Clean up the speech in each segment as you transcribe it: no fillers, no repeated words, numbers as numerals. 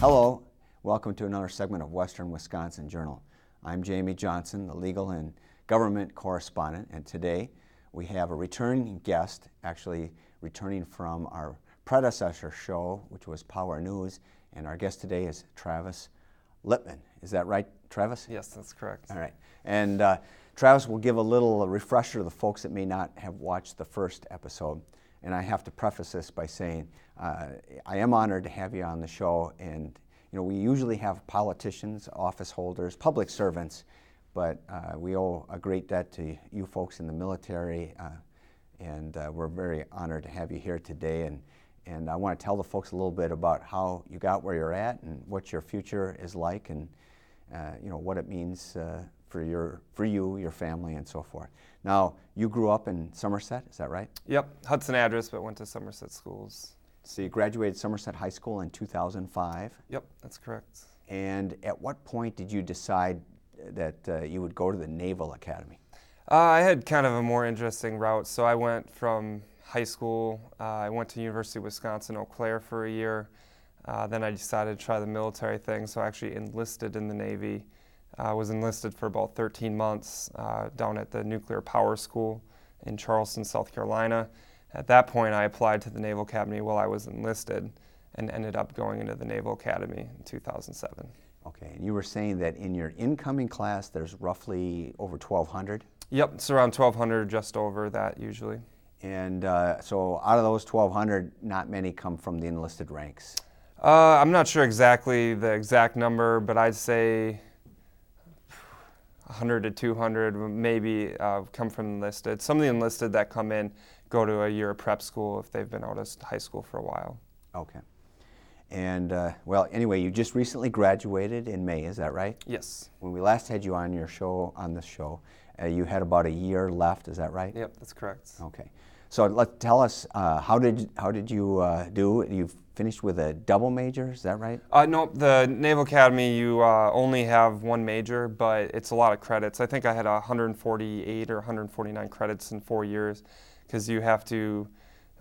Hello, welcome to another segment of Western Wisconsin Journal. I'm Jamie Johnson, the legal and government correspondent, and today we have a returning guest, actually returning from our predecessor show, which was Power News, and our guest today is Travis Lippman. Is that right, Travis? Yes, that's correct. All right. And Travis will give a little refresher to the folks that may not have watched the first episode. And I have to preface this by saying I am honored to have you on the show. And we usually have politicians, office holders, public servants, but we owe a great debt to you folks in the military. And we're very honored to have you here today. And I want to tell the folks a little bit about how you got where you're at and what your future is like, and what it means for you, your family, and so forth. Now, you grew up in Somerset, is that right? Yep, Hudson address, but went to Somerset schools. So you graduated Somerset High School in 2005? Yep, that's correct. And at what point did you decide that you would go to the Naval Academy? I had kind of a more interesting route. So I went from high school, I went to University of Wisconsin, Eau Claire for a year. Then I decided to try the military thing, so I actually enlisted in the Navy. I was enlisted for about 13 months down at the Nuclear Power School in Charleston, South Carolina. At that point, I applied to the Naval Academy while I was enlisted and ended up going into the Naval Academy in 2007. Okay, and you were saying that in your incoming class, there's roughly over 1,200? Yep, it's around 1,200, just over that usually. And so out of those 1,200, not many come from the enlisted ranks? I'm not sure exactly the exact number, but I'd say 100 to 200 maybe come from enlisted. Some of the enlisted that come in go to a year of prep school if they've been out of high school for a while. Okay. And well, anyway, you just recently graduated in May, is that right? Yes. When we last had you on this show, you had about a year left, is that right? Yep, that's correct. Okay. So tell us, how did you do? You finished with a double major, is that right? No, the Naval Academy, you only have one major, but it's a lot of credits. I think I had 148 or 149 credits in 4 years, because you have to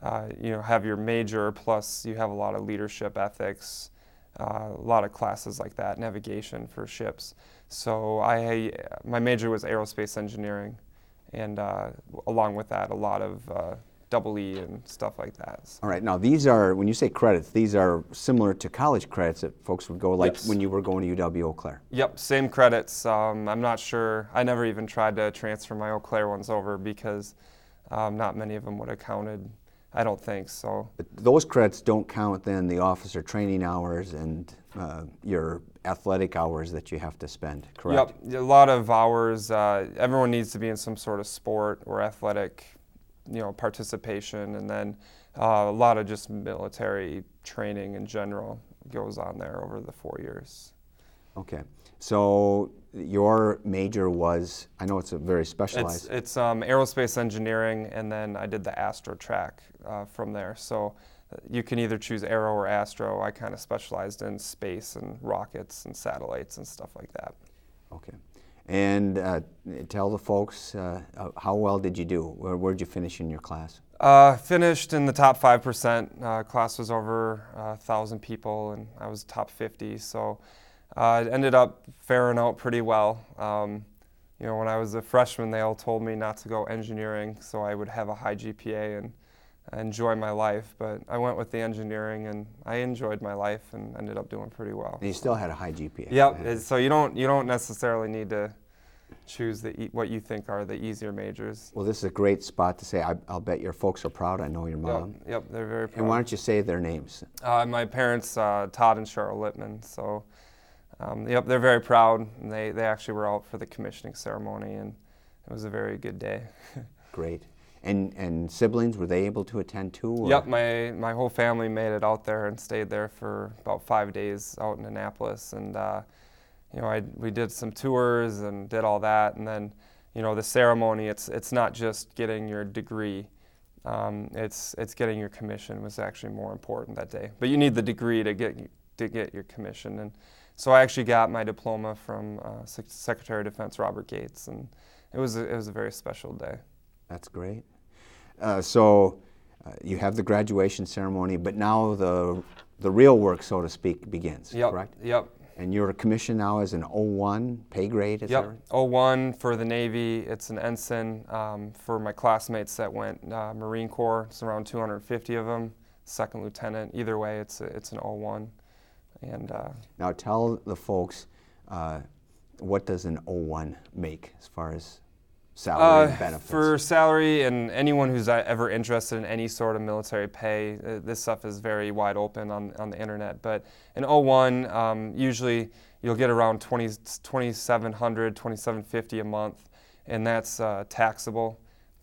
have your major, plus you have a lot of leadership ethics, a lot of classes like that, navigation for ships. So my major was aerospace engineering, and along with that, a lot of double E and stuff like that. All right, now these are, when you say credits, these are similar to college credits that folks would go, like Yes. when you were going to UW Eau Claire. Yep, same credits. I'm not sure, I never even tried to transfer my Eau Claire ones over because not many of them would have counted, I don't think so. But those credits don't count then the officer training hours and your athletic hours that you have to spend, correct? Yep, a lot of hours. Everyone needs to be in some sort of sport or athletic participation, and then a lot of just military training in general goes on there over the 4 years. Okay, so your major was, I know it's a very specialized. It's aerospace engineering, and then I did the astro track from there. So you can either choose aero or astro. I kind of specialized in space and rockets and satellites and stuff like that. Okay. And tell the folks, how well did you do? Where'd you finish in your class? Finished in the top 5%. Class was over 1,000 people, and I was top 50. So I ended up faring out pretty well. When I was a freshman, they all told me not to go engineering, so I would have a high GPA and enjoy my life. But I went with the engineering, and I enjoyed my life and ended up doing pretty well. And you still had a high GPA. Yep. So you don't necessarily need to choose what you think are the easier majors. Well, this is a great spot to say. I'll bet your folks are proud. I know your mom. Yep, they're very proud. And why don't you say their names? My parents, Todd and Cheryl Lippman. So, they're very proud. And they actually were out for the commissioning ceremony, and it was a very good day. Great. And siblings, were they able to attend too? Or? Yep, my whole family made it out there and stayed there for about 5 days out in Annapolis, and we did some tours and did all that, and then the ceremony. It's not just getting your degree, it's getting your commission was actually more important that day. But you need the degree to get your commission, and so I actually got my diploma from Secretary of Defense Robert Gates, and it was a very special day. That's great. So you have the graduation ceremony, but now the the real work, so to speak, begins, Yep. correct? Yep. And you're commissioned now as an O1 pay grade, is that right? Yep. 01 for the Navy. It's an ensign. For my classmates that went Marine Corps, it's around 250 of them. Second lieutenant. Either way, it's an 01. And now tell the folks, what does an O1 make as far as salary and benefits? For salary, and anyone who's ever interested in any sort of military pay, this stuff is very wide open on the internet. But in 01, usually you'll get around $2,700, $2,750 a month, and that's taxable.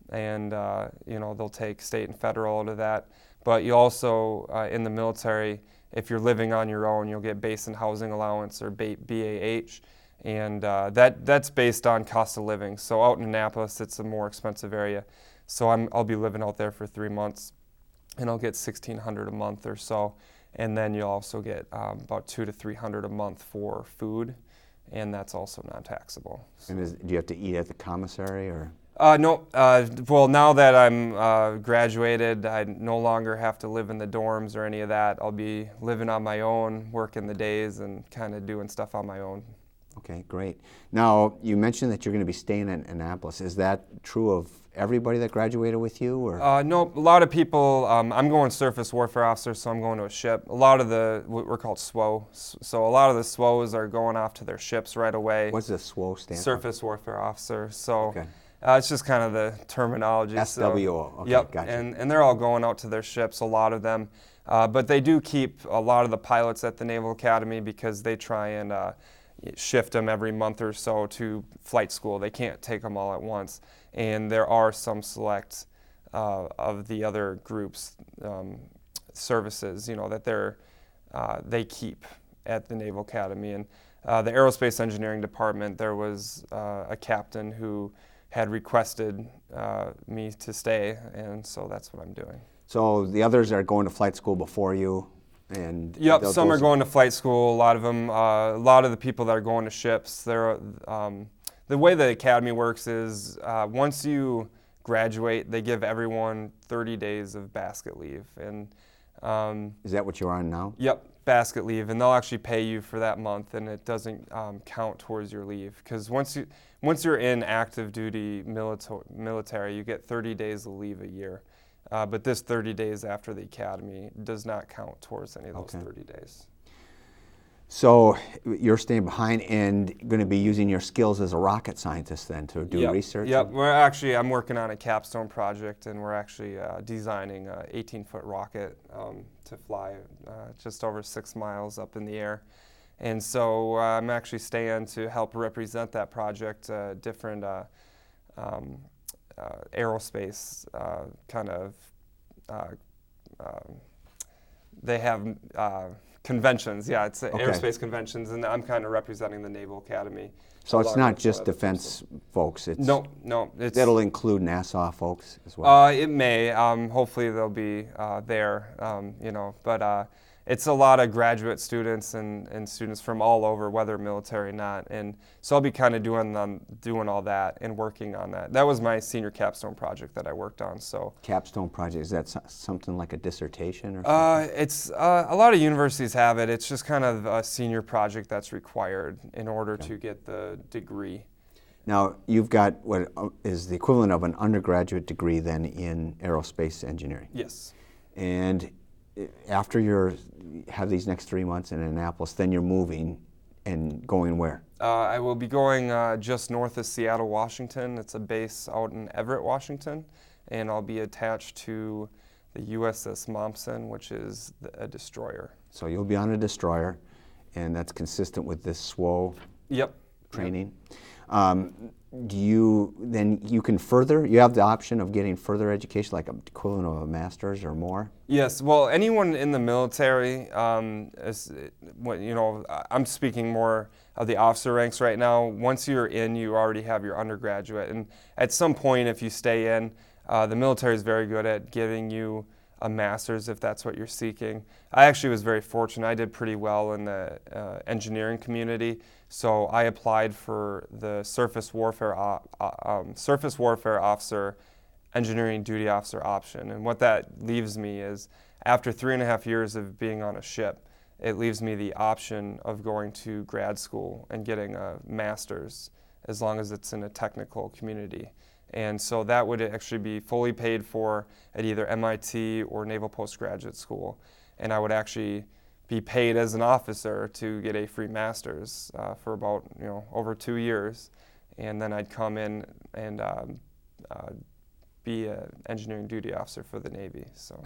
And they'll take state and federal out of that. But you also, in the military, if you're living on your own, you'll get base and housing allowance, or BAH. And that's based on cost of living. So out in Annapolis, it's a more expensive area. So I'll be living out there for 3 months, and I'll get $1,600 a month or so. And then you'll also get about $200 to $300 a month for food, and that's also non-taxable. So. And do you have to eat at the commissary, or? No. Well, now that I'm graduated, I no longer have to live in the dorms or any of that. I'll be living on my own, working the days, and kind of doing stuff on my own. Okay, great. Now, you mentioned that you're going to be staying in Annapolis. Is that true of everybody that graduated with you, or? No, a lot of people, I'm going surface warfare officer, so I'm going to a ship. A lot of what we're called SWO. So a lot of the SWOs are going off to their ships right away. What's the SWO stand for? Surface warfare officer. So okay. It's just kind of the terminology. SWO, okay, yep, gotcha. And they're all going out to their ships, a lot of them. But they do keep a lot of the pilots at the Naval Academy because they try and shift them every month or so to flight school. They can't take them all at once. And there are some select of the other groups, services, that they keep at the Naval Academy. And the Aerospace Engineering Department, there was a captain who had requested me to stay, and so that's what I'm doing. So the others are going to flight school before you? And yep, some are going to flight school. A lot of them, a lot of the people that are going to ships, the way the academy works is once you graduate, they give everyone 30 days of basket leave. And is that what you're on now? Yep, basket leave, and they'll actually pay you for that month, and it doesn't count towards your leave. Because once you're in active duty military, you get 30 days of leave a year. But this 30 days after the academy does not count towards any of those 30 days. So you're staying behind and going to be using your skills as a rocket scientist then to do research? Yep. I'm working on a capstone project, and we're actually designing an 18-foot rocket to fly just over 6 miles up in the air. And so I'm actually staying to help represent that project, different aerospace kind of, they have conventions, it's aerospace conventions, and I'm kind of representing the Naval Academy. So it's not just defense folks, it's no, that'll include NASA folks as well? It may, hopefully they'll be there, but it's a lot of graduate students and students from all over, whether military or not, and so I'll be kind of doing all that and working on that. That was my senior capstone project that I worked on. So capstone project, is that something like a dissertation or something? It's a lot of universities have it. It's just kind of a senior project that's required in order to get the degree. Now, you've got what is the equivalent of an undergraduate degree then in aerospace engineering. Yes. And after you have these next 3 months in Annapolis, then you're moving and going where? I will be going just north of Seattle, Washington. It's a base out in Everett, Washington, and I'll be attached to the USS Mompson, which is a destroyer. So you'll be on a destroyer, and that's consistent with this SWO training. You have the option of getting further education, like an equivalent of a master's or more? Yes, well, anyone in the military, I'm speaking more of the officer ranks right now. Once you're in, you already have your undergraduate, and at some point, if you stay in, the military is very good at giving you a master's if that's what you're seeking. I actually was very fortunate. I did pretty well in the engineering community, so I applied for the surface warfare officer engineering duty officer option. And what that leaves me is, after 3.5 years of being on a ship, it leaves me the option of going to grad school and getting a master's, as long as it's in a technical community. And so that would actually be fully paid for at either MIT or Naval Postgraduate School. And I would actually be paid as an officer to get a free master's for about over 2 years. And then I'd come in and be an engineering duty officer for the Navy. So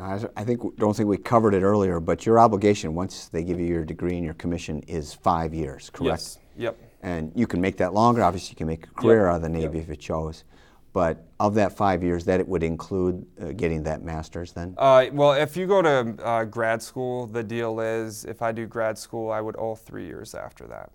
don't think we covered it earlier, but your obligation once they give you your degree and your commission is 5 years, correct? Yes. Yep. And you can make that longer. Obviously, you can make a career out of the Navy if you chose. But of that 5 years, that it would include getting that master's then? Well, if you go to grad school, the deal is if I do grad school, I would owe 3 years after that.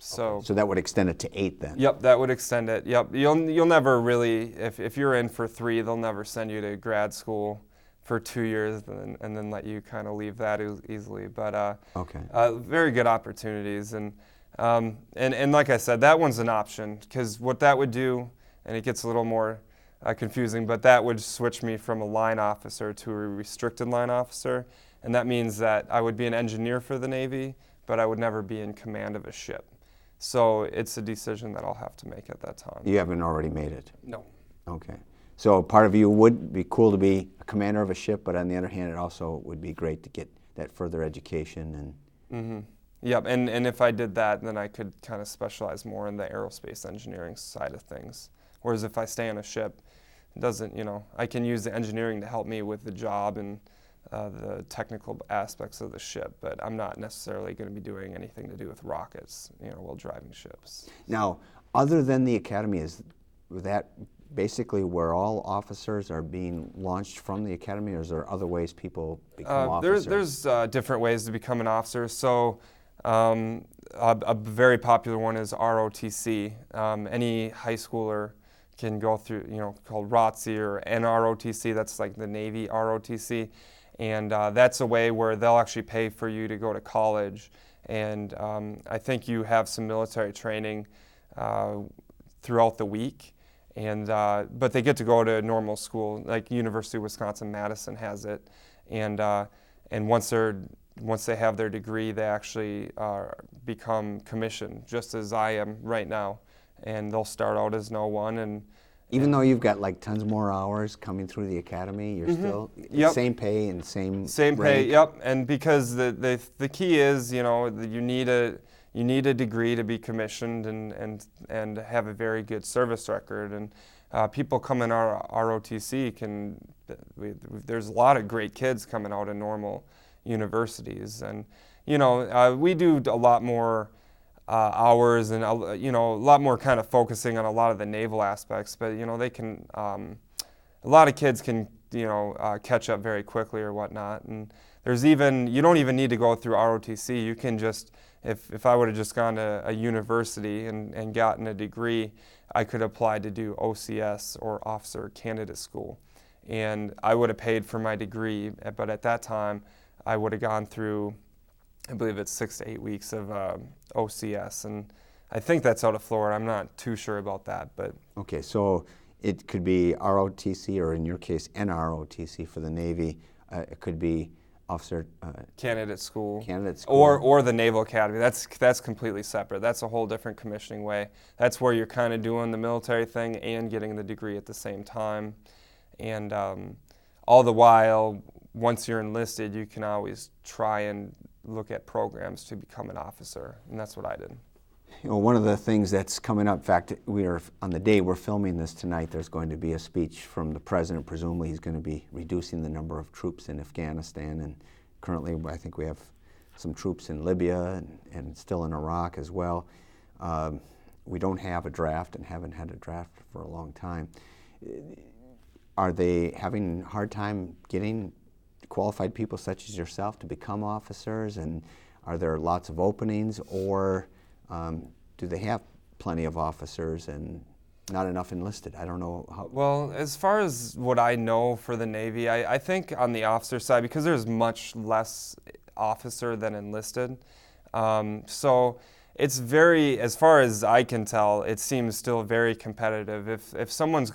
So that would extend it to 8 then? Yep, that would extend it. Yep, you'll never really, if you're in for 3, they'll never send you to grad school for 2 years and then let you kind of leave that easily. But very good opportunities. And like I said, that one's an option, because what that would do, and it gets a little more confusing, but that would switch me from a line officer to a restricted line officer. And that means that I would be an engineer for the Navy, but I would never be in command of a ship. So it's a decision that I'll have to make at that time. You haven't already made it? No. Okay. So part of you would be cool to be a commander of a ship, but on the other hand, it also would be great to get that further education. And Yep, and if I did that, then I could kind of specialize more in the aerospace engineering side of things. Whereas if I stay on a ship, it doesn't, I can use the engineering to help me with the job and the technical aspects of the ship, but I'm not necessarily going to be doing anything to do with rockets, while driving ships. Now, other than the academy, is that basically where all officers are being launched from the academy, or is there other ways people become officers? There's different ways to become an officer. So a very popular one is ROTC. Any high schooler can go through, called ROTC or NROTC. That's like the Navy ROTC. And that's a way where they'll actually pay for you to go to college. And I think you have some military training throughout the week. But they get to go to normal school, like University of Wisconsin-Madison has it. And once they have their degree, they actually become commissioned, just as I am right now. And they'll start out as an O1. Even though you've got like tons more hours coming through the academy, you're still same pay and same rank. Pay. Yep. And because the key is, you need a degree to be commissioned and have a very good service record. And people come in our ROTC there's a lot of great kids coming out of normal universities, and we do a lot more hours and a lot more kind of focusing on a lot of the naval aspects, but they can a lot of kids can catch up very quickly or whatnot. And you don't even need to go through ROTC. You can just, if I would have just gone to a university and gotten a degree, I could apply to do OCS or Officer Candidate School, and I would have paid for my degree, but at that time I would have gone through, I believe it's 6 to 8 weeks of OCS, and I think that's out of Florida. I'm not too sure about that, but okay. So it could be ROTC, or in your case, NROTC for the Navy. It could be Officer Candidate School, or the Naval Academy. That's completely separate. That's a whole different commissioning way. That's where you're kind of doing the military thing and getting the degree at the same time, and all the while, once you're enlisted, you can always try and look at programs to become an officer, and that's what I did. One of the things that's coming up, in fact, we are on the day we're filming this tonight, there's going to be a speech from the president. Presumably he's going to be reducing the number of troops in Afghanistan, and currently I think we have some troops in Libya and still in Iraq as well. We don't have a draft and haven't had a draft for a long time. Are they having a hard time getting qualified people such as yourself to become officers, and are there lots of openings, or do they have plenty of officers and not enough enlisted? I don't know how. Well, as far as what I know for the Navy, I think on the officer side, because there's much less officer than enlisted, so it's very, as far as I can tell, it seems still very competitive. If someone's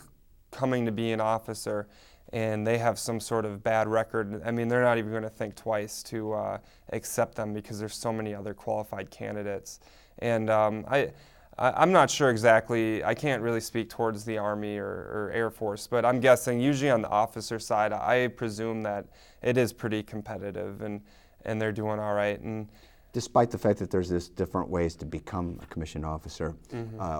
coming to be an officer and they have some sort of bad record, I mean, they're not even going to think twice to accept them because there's so many other qualified candidates. And I'm not sure exactly, I can't really speak towards the Army or Air Force, but I'm guessing usually on the officer side, I presume that it is pretty competitive and they're doing all right. And despite the fact that there's this different ways to become a commissioned officer,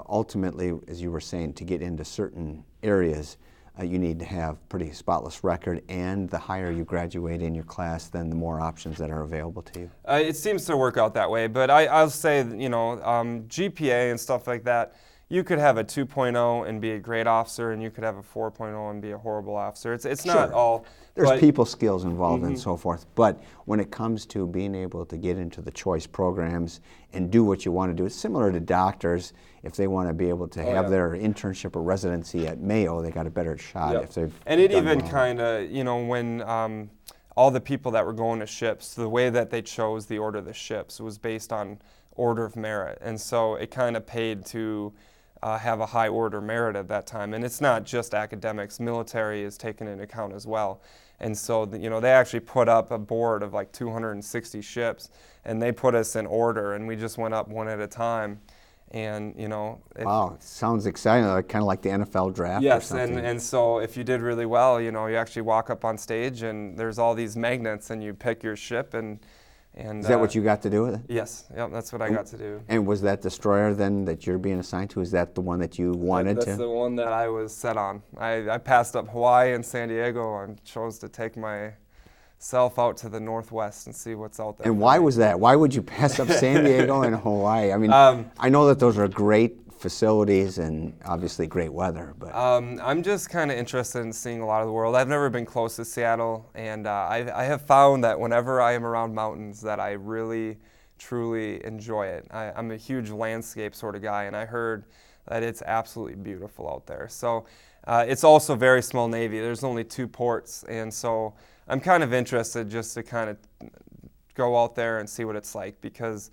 ultimately, as you were saying, to get into certain areas, you need to have pretty spotless record, and the higher you graduate in your class, then the more options that are available to you. It seems to work out that way, but I'll say, you know, GPA and stuff like that, you could have a 2.0 and be a great officer, and you could have a 4.0 and be a horrible officer. It's not all. There's people skills involved and so forth, but when it comes to being able to get into the choice programs and do what you want to do, it's similar to doctors. If they want to be able to have their internship or residency at Mayo, they got a better shot if they've And it done even well. kind of, you know, when all the people that were going to ships, the way that they chose the order of the ships was based on order of merit, and so it kind of paid to have a high order merit at that time. And it's not just academics, military is taken into account as well. And so, you know, they actually put up a board of like 260 ships, and they put us in order, and we just went up one at a time. And, you know. Wow, sounds exciting, kind of like the NFL draft or something. And so if you did really well, you know, you actually walk up on stage, and there's all these magnets, and you pick your ship, and is that what you got to do with it? Yes, yep, that's what I got to do. And was that destroyer then that you're being assigned to? Is that the one that you wanted to? That's the one that I was set on. I passed up Hawaii and San Diego and chose to take myself out to the Northwest and see what's out there. And why was that? Why would you pass up San Diego and Hawaii? I mean, I know that those are great facilities and obviously great weather, but I'm just kind of interested in seeing a lot of the world. I've never been close to Seattle, and I have found that whenever I am around mountains that I really, truly enjoy it. I'm a huge landscape sort of guy, and I heard that it's absolutely beautiful out there. So it's also very small Navy. There's only 2 ports, and so I'm kind of interested just to kind of go out there and see what it's like, because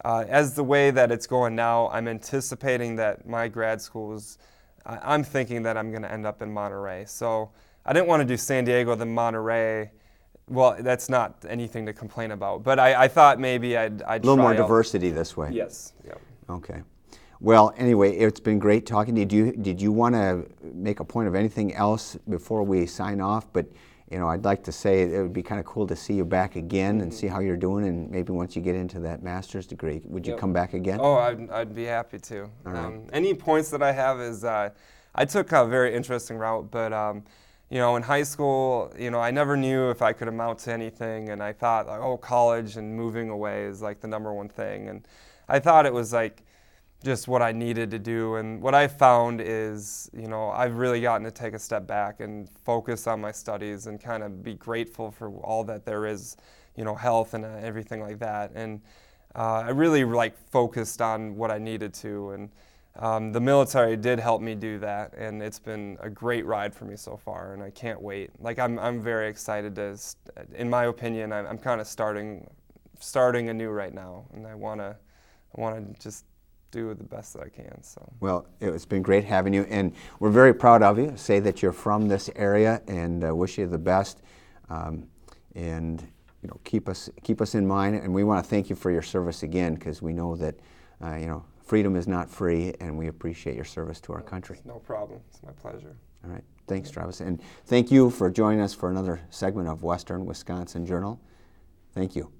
as the way that it's going now, I'm anticipating that my grad school is, I'm thinking that I'm going to end up in Monterey. So I didn't want to do San Diego, then Monterey. Well, that's not anything to complain about, but I thought maybe I'd try a little more out. diversity this way. Yes. Yep. Okay. Well, anyway, it's been great talking to you. Did you want to make a point of anything else before we sign off? But you know, I'd like to say it would be kind of cool to see you back again and see how you're doing, and maybe once you get into that master's degree, would you come back again? Oh, I'd be happy to. All right. Any points that I have is I took a very interesting route, but you know, in high school, you know, I never knew if I could amount to anything, and I thought, like, oh, college and moving away is like the #1 thing, and I thought it was like just what I needed to do. And what I found is, you know, I've really gotten to take a step back and focus on my studies and kind of be grateful for all that there is, you know, health and everything like that. And I really like focused on what I needed to, and the military did help me do that, and it's been a great ride for me so far, and I can't wait. Like I'm very excited to, in my opinion, I'm kind of starting anew right now, and I want to just do the best that I can. So. Well, it's been great having you, and we're very proud of you. Say that you're from this area, and wish you the best. And you know, keep us in mind, and we want to thank you for your service again, because we know that you know, freedom is not free, and we appreciate your service to our country. No problem. It's my pleasure. All right. Thanks, Travis, and thank you for joining us for another segment of Western Wisconsin Journal. Thank you.